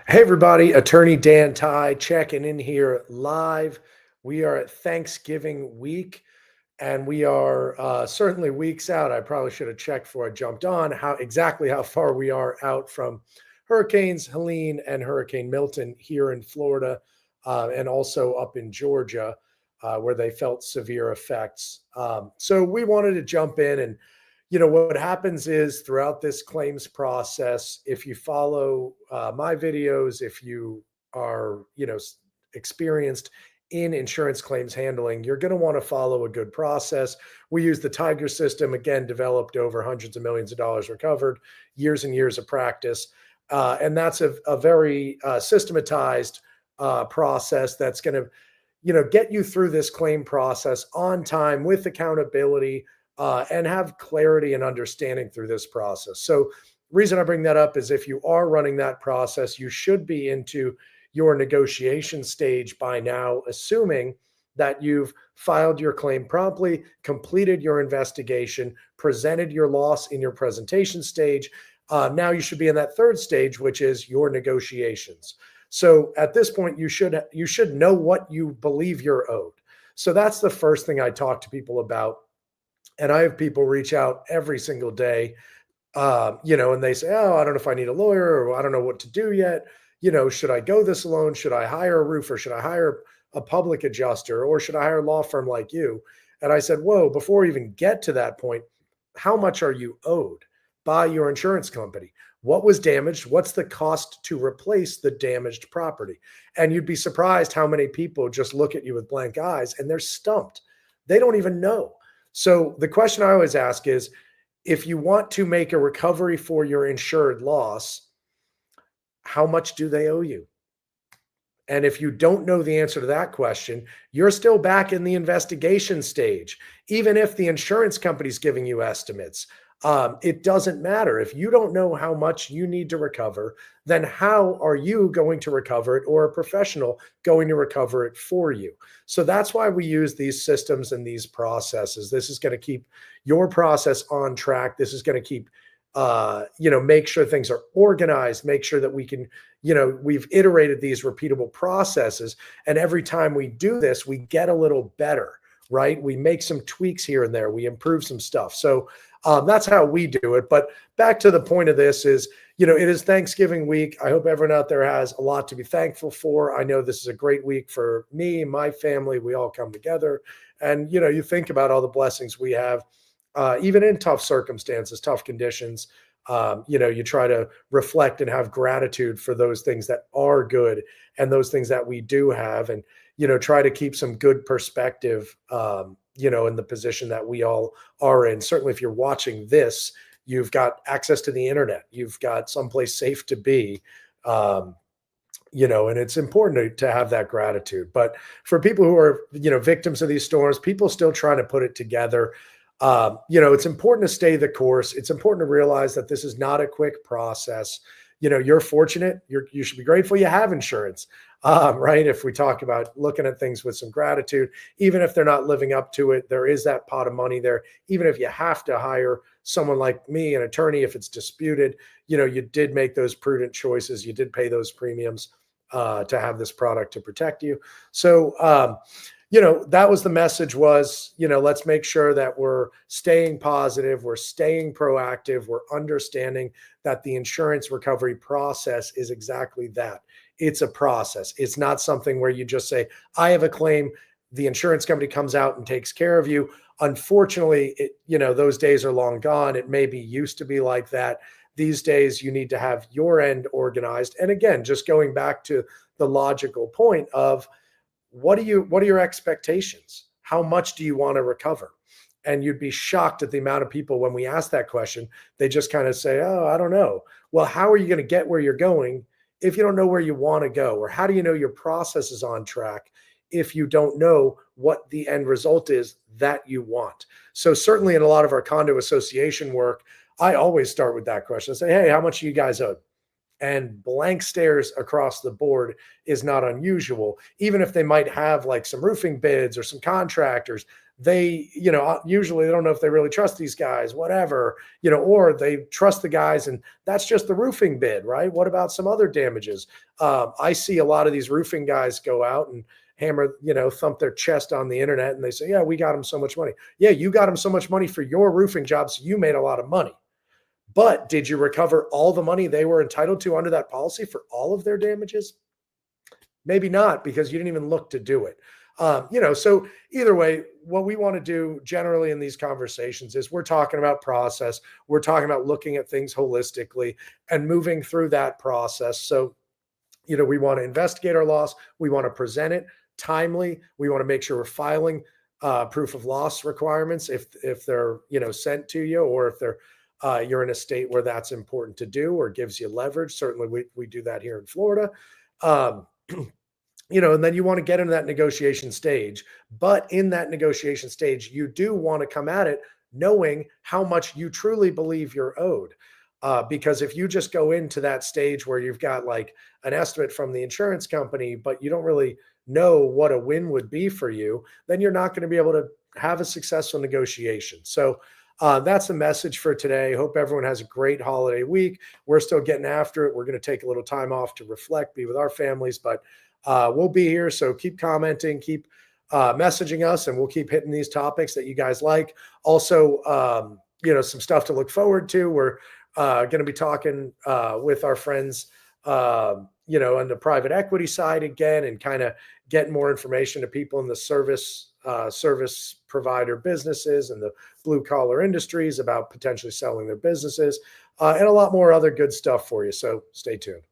Hey everybody, Attorney Dan Ty checking in here live. We are at Thanksgiving week and we are certainly weeks out. I probably should have checked before I jumped on how far we are out from Hurricanes Helene and Hurricane Milton here in Florida, and also up in Georgia, where they felt severe effects. So we wanted to jump in and what happens is throughout this claims process, if you follow my videos, if you are, experienced in insurance claims handling, you're going to want to follow a good process. We use the Tiger system, again, developed over hundreds of millions of dollars recovered, years and years of practice. And that's a very systematized process that's going to, get you through this claim process on time with accountability, and have clarity and understanding through this process. So, reason I bring that up is if you are running that process, you should be into your negotiation stage by now, assuming that you've filed your claim promptly, completed your investigation, presented your loss in your presentation stage. Now you should be in that third stage, which is your negotiations. So at this point, you should know what you believe you're owed. So that's the first thing I talk to people about, and I have people reach out every single day, and they say, "Oh, I don't know if I need a lawyer, or I don't know what to do yet. Should I go this alone? Should I hire a roofer? Should I hire a public adjuster, or should I hire a law firm like you?" And I said, "Whoa! Before we even get to that point, how much are you owed by your insurance company? What was damaged? What's the cost to replace the damaged property?" And you'd be surprised how many people just look at you with blank eyes and they're stumped. They don't even know. So the question I always ask is, if you want to make a recovery for your insured loss, how much do they owe you? And if you don't know the answer to that question, you're still back in the investigation stage. Even if the insurance company's giving you estimates, it doesn't matter. If you don't know how much you need to recover, then how are you going to recover it, or a professional going to recover it for you? So that's why we use these systems and these processes. This is going to keep your process on track. This is going to keep, make sure things are organized, make sure that we can, we've iterated these repeatable processes. And every time we do this, we get a little better, right? We make some tweaks here and there, we improve some stuff. So that's how we do it. But back to the point of this is, it is Thanksgiving week. I hope everyone out there has a lot to be thankful for. I know this is a great week for me, my family. We all come together and, you think about all the blessings we have, even in tough circumstances, tough conditions. You try to reflect and have gratitude for those things that are good and those things that we do have, and, try to keep some good perspective, in the position that we all are in. Certainly, if you're watching this, you've got access to the internet, you've got someplace safe to be. And it's important to have that gratitude. But for people who are, victims of these storms, people still trying to put it together, it's important to stay the course. It's important to realize that this is not a quick process. You're fortunate. You should be grateful you have insurance, right? If we talk about looking at things with some gratitude, even if they're not living up to it, there is that pot of money there. Even if you have to hire someone like me, an attorney, if it's disputed, you did make those prudent choices. You did pay those premiums to have this product to protect you. So, that was the message was, let's make sure that we're staying positive, we're staying proactive, we're understanding that the insurance recovery process is exactly that. It's a process. It's not something where you just say, I have a claim, the insurance company comes out and takes care of you. Unfortunately, those days are long gone. It maybe used to be like that. These days, you need to have your end organized. And again, just going back to the logical point of, what are your expectations? How much do you want to recover? And you'd be shocked at the amount of people when we ask that question, they just kind of say, "Oh, I don't know." Well, how are you going to get where you're going if you don't know where you want to go? Or how do you know your process is on track if you don't know what the end result is that you want? So certainly in a lot of our condo association work, I always start with that question. I say, "Hey, how much are you guys owed?" And blank stares across the board is not unusual. Even if they might have like some roofing bids or some contractors, they, usually they don't know if they really trust these guys, whatever, or they trust the guys and that's just the roofing bid, right? What about some other damages? I see a lot of these roofing guys go out and hammer, thump their chest on the internet and they say, yeah, we got them so much money. Yeah, you got them so much money for your roofing job, so you made a lot of money. But did you recover all the money they were entitled to under that policy for all of their damages? Maybe not, because you didn't even look to do it. So either way, what we want to do generally in these conversations is we're talking about process. We're talking about looking at things holistically and moving through that process. So, we want to investigate our loss. We want to present it timely. We want to make sure we're filing proof of loss requirements if they're sent to you, or if they're you're in a state where that's important to do or gives you leverage. Certainly, we do that here in Florida. Um, and then you want to get into that negotiation stage. But in that negotiation stage, you do want to come at it knowing how much you truly believe you're owed. Because if you just go into that stage where you've got like an estimate from the insurance company, but you don't really know what a win would be for you, then you're not going to be able to have a successful negotiation. So that's the message for today. Hope everyone has a great holiday week. We're still getting after it. We're going to take a little time off to reflect, be with our families, but we'll be here. So keep commenting, keep messaging us, and we'll keep hitting these topics that you guys like. Also, some stuff to look forward to. We're going to be talking with our friends, on the private equity side again, and kind of getting more information to people in the service provider businesses and the blue collar industries about potentially selling their businesses, and a lot more other good stuff for you. So stay tuned.